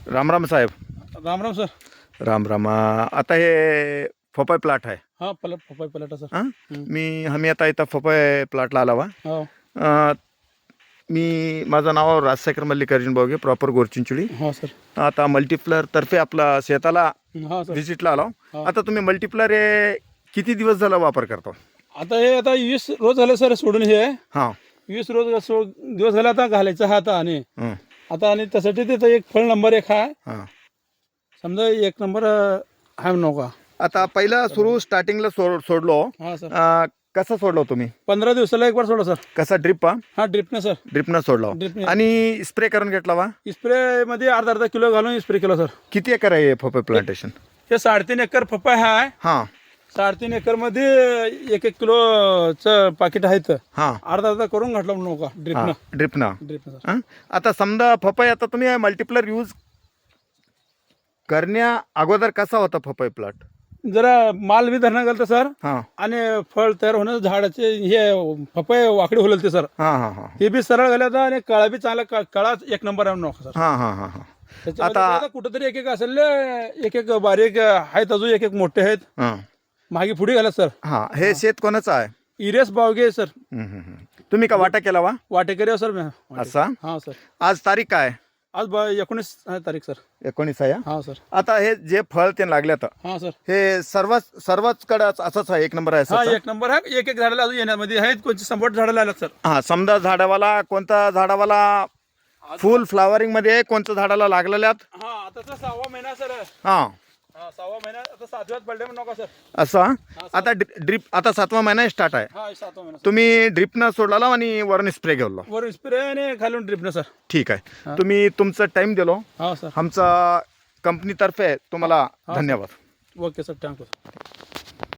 राम राम साहेब. Ram Ram sir. Ram Ram. आता हे पपई प्लॉट आहे. हां पपई पलाटा सर. हां आम्ही आता इथं पपई प्लॉटला आला वा. हो माझं नाव राजशेखर मल्लिकार्जुन बोगे, प्रॉपर गोरचिंचोली. हो सर. आता मल्टीप्लर तर्फे आपला शेताला हो सर. व्हिजिटला आलो. हो. आता तुम्ही मल्टीप्लर हे किती दिवस झाला वापर करतो? आता 20 रोज झाले सर सोडून हे. हां 20 दिवस झाले आता घालायचं हा आता आणि हं, आता त्यासाठी तिथं एक फळ नंबर 1 आहे. हां. समजा 1 नंबर आहे नका. आता पहिला सुरू स्टार्टिंगला सोडलो. हा सर. कसं सोडलो तुम्ही? 15 दिवसाला एक बार सोडा सर. कसा ड्रिप? हा ड्रिपने सर. ड्रिपनं सोडलो. ड्रिपने. आणि स्प्रे करून घेतला वा? स्प्रे मध्ये अर्धा किलो घालून स्प्रे केला सर. किती एकर आहे पपई प्लांटेशन? हे 3.5 एकर पपई आहे. हां 3.5 एकर मध्ये 1 किलोचं पाकिट आहे. हां अर्धा करून घातला नका ड्रिपनं. ड्रिपनं. सर. आता समजा पपई आता तुम्ही मल्टीप्लर यूज करण्या अगोदर कसा होता पपई प्लॉट? जरा माल बी धरणं घालतं सर. हां आणि फळ तयार होणं झाडाचे हे पपई वाकडी होलते सर. हां हां हां हे बी सरळ घालत आणि कळा बी चांगला कळा 1 नंबर आहे नका सर. हां हां हां हां. त्याच्यामध्ये आता कुठंतरी एक असेल, एक बारीक आहेत, अजून एक मोठे आहेत, हां मागे पुढे घालत सर. हां. हे शेत कोणाचं आहे? इरेस बावगे सर. तुम्ही का वाटा केला वा? वाटेकरी सर मी. असा. हा सर. आज तारीख काय? आज 19 तारीख सर. 19 आहे. हा सर. आता हे जे फळ ते लागल्यात हा सर. हे सर्वच कडे असंच आहे, 1 नंबर आहे हा असंच? 1 नंबर आहे. एक झाडाला अजून येण्यामध्ये आहेत, कोणती 100 झाडाला आल्यात सर. हां समजा झाडावाला कोणता झाडावाला फुल फ्लावरिंग मध्ये कोणत्या झाडाला लागलेल्यात? हा आता 6वा महिना सर. हां हा 6वा महिना आता 7व्यात पडले नका सर. असा. आता ड्रिप आता 7वा महिना स्टार्ट आहे. हा 7वा महिना. तुम्ही ड्रिपनं सोडला आणि वरून स्प्रे घेतला. वर स्प्रे आणि खालून ड्रिपनं सर. ठीक आहे. तुम्ही तुमचा टाइम दिलो. हा सर. आमचा कंपनीतर्फे तुम्हाला धन्यवाद. Okay sir. थँक्यू.